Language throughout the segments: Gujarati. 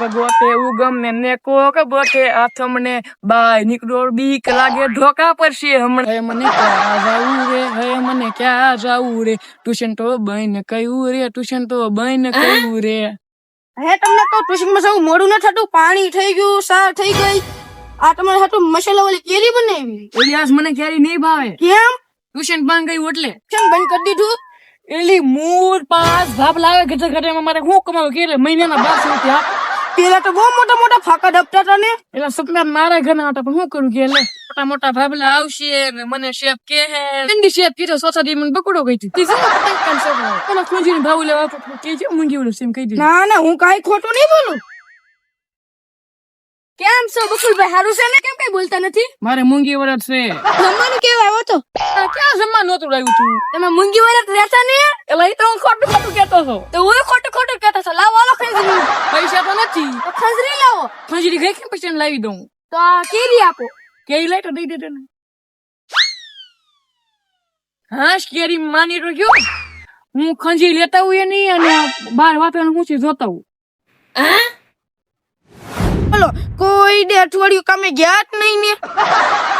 ગોતે ઉગમ ને કોક બોતે આથમને બાય નીકળો બીક લાગે ધોકા પડશે હમણાં મને ક્યાં જાવું રે મને ક્યાં જાવું રે ટ્યુશન તો બંધ કયું રે ટ્યુશન તો બંધ કયું રે હે તમને તો ટ્યુશનમાં જવું મોડું ન થતું પાણી થઈ ગયું સાર થઈ ગઈ આ તમારે હાટું મસાલા વાળી કેરી બનાવી એલિયાસ મને ક્યારે નહીં ભાવે કેમ ટ્યુશન બંધ ગયું એટલે કેમ બંધ કરી દીધું એલી મૂળ પાસ ભાપ લાવે ઘટે ઘટે મારે શું કમાવું કે મહિનાના 1200 રૂપિયા પેલા તો બહુ મોટા મોટા ફાકા ડબતા હતા ને એટલે સપના મારા ઘરના હતા પણ શું કરું કે એટલે મોટા મોટા ભાભલા આવશે ને મને શેફ કે હે ઠંડી શેફ કીધો સોસાયટી મને બકડો ગઈ હતી તી શું પતંગ કાન શેફ પેલા ખુંજીને ભાવ લેવા તો કે છે મૂંગી ઓલું સેમ કહી દે ના હું કાઈ ખોટું નહીં બોલું કેમ છો બકુલભાઈ હારું છે ને કેમ કઈ બોલતા નથી મારે મૂંગી વરત છે જમવાનું કેવું આવ્યો તો ક્યાં જમવાનું નહોતું આવ્યું તું તમે મૂંગી વરત રહેતા ને એટલે એ તો હું ખોટું ખોટું કહેતો હતો તો હું ખોટું ખોટું કહેતો છો લાવો આલો ખંજરી પૈસા તો નથી તો ખંજરી લાવો ખંજરી ગઈ કે પછી લાવી દઉં તો આ કેરી આપો કેરી લઈ તો દઈ દે તને હાશ કેરી માની તો ગયો હું ખંજી લેતા હું એની અને બાર વાતણ હું જોતા હું બોલો કોઈ દે અઠવાડિયું કામે ગયા જ નહીં ને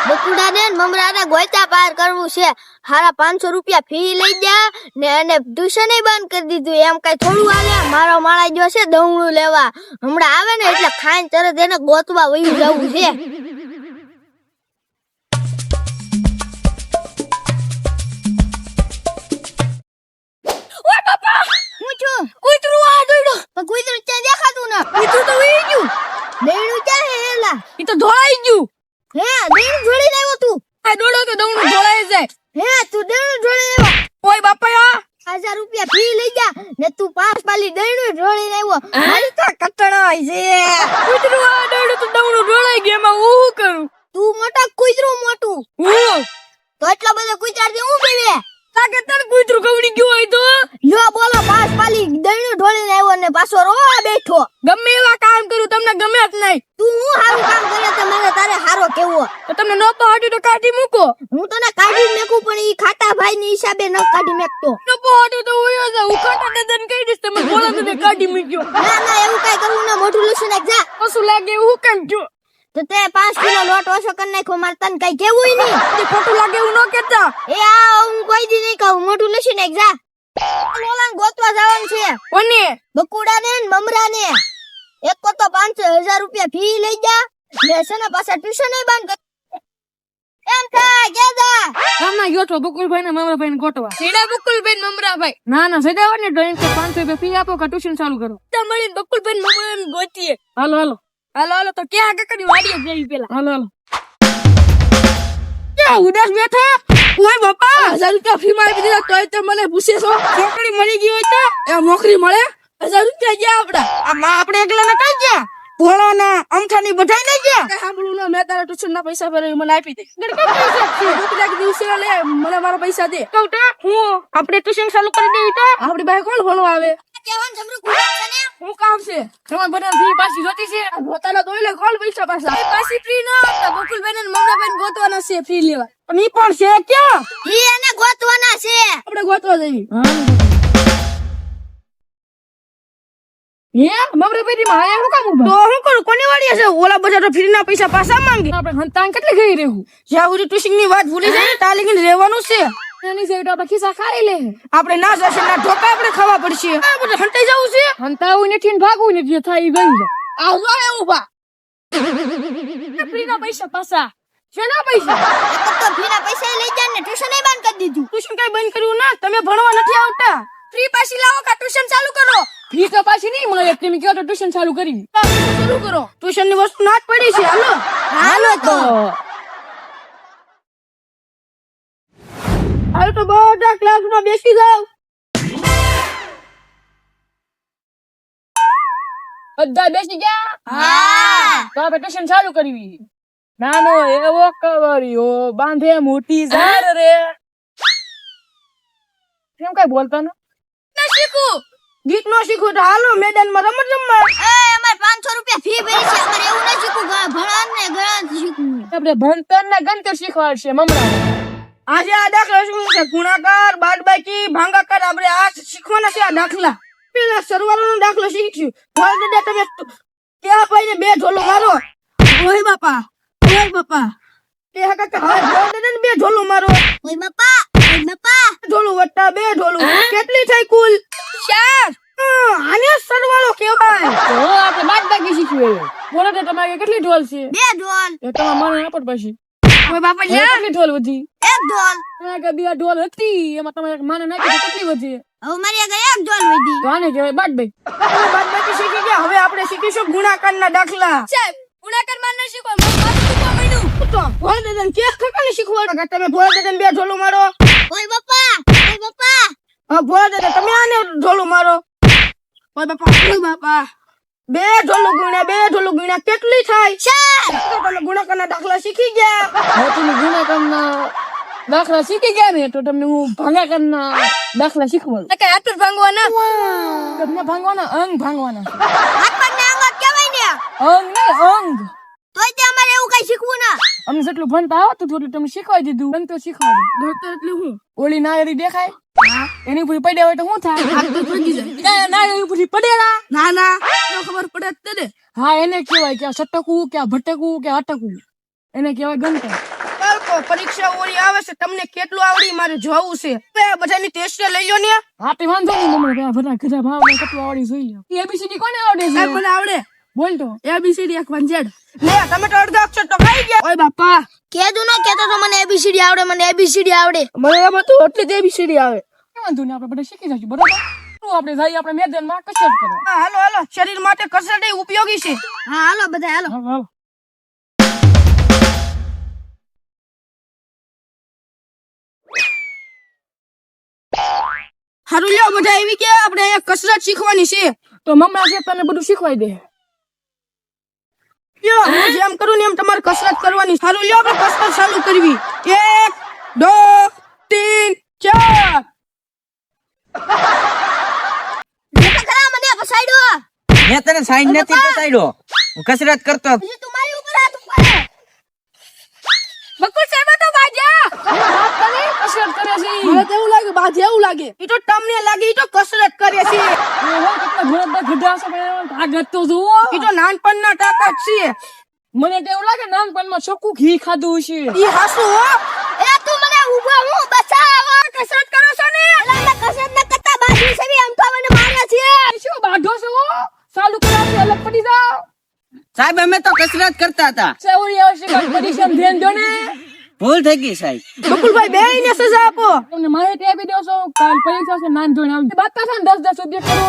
બકુડા ને મમરાને ગોઈતા પાર કરવું છે હારા 500 રૂપિયા ફી લઈ જા ને અને ટ્યુશન બંધ કરી દીધું એમ કઈ થોડું હાલે મારો માળા જો છે દવણું લેવા હમણાં આવે ને એટલે ખાઈને તરત એને ગોતવા વયું જવું છે ઓય બાપા હું છું કૂતરું આ દોડ્યો પણ કુતરું ત્યાં દેખાતું ના કૂતરું તો વહી ગયું દેણું ક્યાં હે એલા ઈ તો ધોળાઈ ગયું હે દેણું જોડી લાવ્યો તું આ દોડો તો દવણું ધોળાઈ જાય હે તું દેણું જોડી લાવ્યો ઓય બાપા આ 1000 રૂપિયા ફી લઈ જા ને તું 5 પાલી દેણું જોડી લાવ્યો મારી તો કટણાઈ છે કૂતરું આ દોડ્યું તો દવણું ધોળાઈ ગયું એમાં હું શું કરું તું મોટા કુતરું મોટું હું તો એટલા બધા કુતરાથી હું પીવે તાકે તને કૂતરું કવડી ગયું હોય તો લ્યો બોલો 5 પાલી દેણું જોડી લાવ્યો ને પાછો રોવા બેઠો ગમે એવા કામ કરું તમને ગમે જ નહીં તું હું હારું કામ કરે તો મને તારે હારો કેવો તો તમને નો પહોંચ્યું તો કાઢી મૂકો હું તને કાઢી મેકું પણ ઈ ખાટા ભાઈ ની હિસાબે ન કાઢી મેકતો નો પહોંચ્યું તો હોય જ હું ખાટા દાદાને કહી દઈશ તમે બોલો તો કાઢી મૂક્યો ના એવું કઈ કરવું ના મોઢું લૂસી નાખ જા કશું લાગે એવું હું કેમ થયું તો તે 5 કિલો લોટ ઓછો કરી નાખ્યો મારે તને કઈ કેવું નહીં તે ખોટું લાગે એવું ન કહેતા એ આ હું કોઈ દી નહીં કહું મોઢું લૂસી નાખ જા ઓલાને ગોતવા જવાનું છે કોને બકુડા ને મમરા ને એક કો તો 5,000 રૂપિયા ફી લઈ જા ને છે ને પાછા ટ્યુશન બંધ કર એમ થાય ગેદા ગામના ગયો તો બકુલભાઈ ને મમરાભાઈ ને ગોટવા સીડા બકુલભાઈ ને મમરાભાઈ ના સજાવો ને ડ્રોઈંગ કે 500 રૂપિયા ફી આપો કે ટ્યુશન ચાલુ કરો ત્યાં મળીને બકુલભાઈ ને મમરાને ગોતીએ હાલો હાલો હાલો તો ક્યાં કાકડી વાડીએ જઈ પેલા હાલો ક્યાં ઉદાસ બેઠા ઓય બાપા 1000 રૂપિયા ફી મારી દીધા તોય તે મને પૂછે છો છોકરી મળી ગઈ હોય તો એ નોકરી મળે 1000 રૂપિયા ગયા આપડા આ માં આપણે એકલા ના કઈ ગયા ભોળાના અમથાની બધાઈ નહીં ગયા કઈ સાંભળું ના મેં તારા ટ્યુશન ના પૈસા ભરે મને આપી દે ગડકા પૈસા છે કેટલાક દિવસે લે મને મારા પૈસા દે કહું તો હું આપણે ટ્યુશન ચાલુ કરી દેવી તો આપણી પાસે કોણ ભણવા આવે કેવાનું જમરું ખુલા છે ને હું કામ છે તમારે બધા ફી પાછી જોતી છે પોતાના દોઈ લે કોલ પૈસા પાછા એ પાછી ફ્રી ના આપતા ગોકુલબેન અને મમરાબેન ગોતવાના છે ફ્રી લેવા પણ ઈ પણ છે ક્યાં ઈ એને ગોતવાના છે આપણે ગોતવા જઈએ હે મમરાબેન માં આયા હું કામ ઉભા તો હું કરું કોની વાડીએ છે ઓલા બધા તો ફ્રી ના પૈસા પાછા માંગે આપણે હંતાંગ કેટલી ગઈ રહેવું જ્યાં સુધી ટ્યુશન ની વાત ભૂલી જાય તા લગીને રહેવાનું છે એની સેટ આપણે ખિસ્સા ખાઈ લે આપણે ના જશે ના ઢોકા આપણે ખાવા પડશે આ બધું હંતાઈ જવું છે હંતાવું નથી ને ભાગવું નથી થાય ઈ ગયું છે આ જો એ ઉભા ફ્રી ના પૈસા પાછા શેના પૈસા એક તો ફીના પૈસા લઈ જા ને ટ્યુશન બંધ કરી દીધું ટ્યુશન કઈ બંધ કર્યું ના તમે ભણવા નથી આવતા ફ્રી પાછી લાવો કા ટ્યુશન ચાલુ કરો ફી તો પાછી નહીં મળે તમે કહો તો ટ્યુશન ચાલુ કરી શરૂ કરો ટ્યુશન ની વસ્તુ ના જ પડી છે હાલો હાલો તો હાલ તો બધા ક્લાસમાં બેસી જાવ બધા બેસી ગયા હા તો આપણે ટ્યુશન ચાલુ કરવી નાનો એવો કવરિયો બાંધે મોટી ઝાડ રે કેમ કઈ બોલતા ને ના શીખું ગીત નો શીખું તો હાલો મેદાનમાં રમત રમવા એ અમાર 500 રૂપિયા ફી ભરી છે અમારે એવું ના શીખવું ભણવાનું ને ગણવાનું શીખવું આપણે ભણતર ને ગણતર શીખવાડશે મમરા આજે આ દાખલા શું છે ગુણાકાર બાદબાકી ભાગાકાર આપણે આ શીખવાના છે આ દાખલા પેલા સરવાળાનો દાખલો શીખશું ભલે તમે ત્યાં ભાઈને 2 ઢોલો મારો. ઓય બાપા, ઓય બાપા. તે હા કાકા હવે ભોળા દાદાને 2 ઢોલો મારો. ઓય બાપા, ઓય બાપા. ઢોલું વત્તા 2 ઢોલું. કેટલી થઈ કુલ? 4. આને સરવાળો કહેવાય. તો આપણે બાદબાકી શીખવી. બોલો તો તમારે કેટલી ઢોલ છે? 2 ઢોલ. એ તમારે મને આપો પછી. ઓય બાપા હવે લ્યા. કેટલી ઢોલ વધી? 1 ઢોલ. આ કે 2 ઢોલ હતી એમાં તમારે માને નાખી તો કેટલી વધી? હવે મારી આગળ 1 ઢોલ વધી. તો આને કહેવાય બાદબાકી. હવે બાદબાકી શીખી ગયા. હવે આપણે શીખીશું ગુણાકારના દાખલા. સાહેબ, ગુણાકાર માં ન શીખો, મને પાછું શીખવા મળ્યું. તો ભોળા દાદાને કે કાકાને શીખવાડો કે તમે ભોળા દાદાને 2 ઢોલું મારો. ઓય બાપા, ઓય બાપા. હા ભોળા દાદા તમે આને ઢોલું મારો. ઓય બાપા, ઓય બાપા. 2 ઢોલું ગુણ્યા કેટલી થાય? 4. તો તમે ગુણાકારના દાખલા શીખી ગયા. હવે તમે ગુણાકારના દાખલા શીખી ગયા ને તો તમને હું ભાગાકારના દાખલા શીખવાડું. કે હાથ ભાંગવાના. તમને ભાંગવાના અંગ ભાંગવાના. હાથ પગને અંગત કહેવાય ને. અંગ ને અંગ. તોય તે અમારે એવું કઈ શીખવું ના. અમને જેટલું ભણતા આવતું હતું એટલું તમને શીખવાડી દીધું. બંધ તો શીખવાડ્યું. ડોક્ટર એટલે હું ઓલી નાયરી દેખાય એની ઉપર પડ્યા હોય તો શું થાય? હાથ તો ભાંગી જાય. નાયરી ઉપર પડેલા. ના ના તો ખબર પડે જ તે ને. હા એને કહેવાય કે આ સટકવું કે આ ભટકવું કે અટકવું એને કહેવાય ગણતર. બાળકો પરીક્ષા ઓરી આવે છે તમને કેટલું આવડી મારે જોવું છે. હવે આ બધાની ટેસ્ટ લઈ લો ને. હા તે વાંધો નહીં મમ્મી કે આ બધા ગધા ભાવ ને કેટલું આવડી જોઈએ. એબીસીડી કોને આવડે સાહેબ છે? મને આવડે. બોલ તો. ABCD 1 2 લે તમે તો અડધા અક્ષર તો ખાઈ ગયા. ઓય બાપા કેદું ન કેતો તો મને ABCD આવડે, મને ABCD આવડે. મને એમ હતું એટલી જ ABCD આવે. કઈ વાંધો નહીં આપણે બધા શીખી જશું બરોબર. શું આપણે જઈએ આપણે મેદાનમાં કસરત કરવા. હા હાલો હાલો શરીર માટે કસરત એ ઉપયોગી છે. હા હાલો બધા હાલો. હાલો, હાલો. હારું લ્યો બધા એવી કે આપણે અહીંયા કસરત શીખવાની છે. તો મમ્મા છે તને બધું શીખવાઈ દે. લ્યો હું જેમ કરું ને એમ તમારે કસરત કરવાની. હારું લ્યો આપણે કસરત ચાલુ કરવી. 1 2 3 4. જોતા ખરા મને પસાડ્યો. મેં તને સાઈન નથી પસાડ્યો. હું કસરત કરતો હતો. હજી તું મારી ઉપર હાથ ઉપાડે. બકુલ સાહેબ તો બાજા. વાત કરે કસરત કરે છે ઈ. મને તો એવું લાગે બાજ એવું લાગે. ઈ તો તમને લાગે ઈ તો કસરત કરે છે. ઓહો, કેટલા ઘોડા ગધા છે પણ તાકાત તો જુઓ. ઈ તો નાનપણના તાકાત છે. મને તો એવું લાગે નાનપણમાં ચોખ્ખું ઘી ખાધું છે. ઈ હાસુ હો. એ તું મને ઊભો હું બચાવ. કસરત કરો છો ને. એલા મેં કસરત ન કરતા બાજી સેવી આમ તો મને મારે છે. શું બાઢો છો? ચાલુ કરાવશે અલગ પડી જાવ. સાહેબ અમે તો કસરત કરતા હતા. સેવરી આવશે કાલ પરીક્ષામાં ધ્યાન દો ને. ભૂલ થઈ ગઈ સાહેબ. બકુલભાઈ બેયને સજા આપો. તમને માહિતી આપી દો છો કાલ પરીક્ષા છે નાન ધોઈને આવજો. બાદ પાછા 10 સુધી કરો.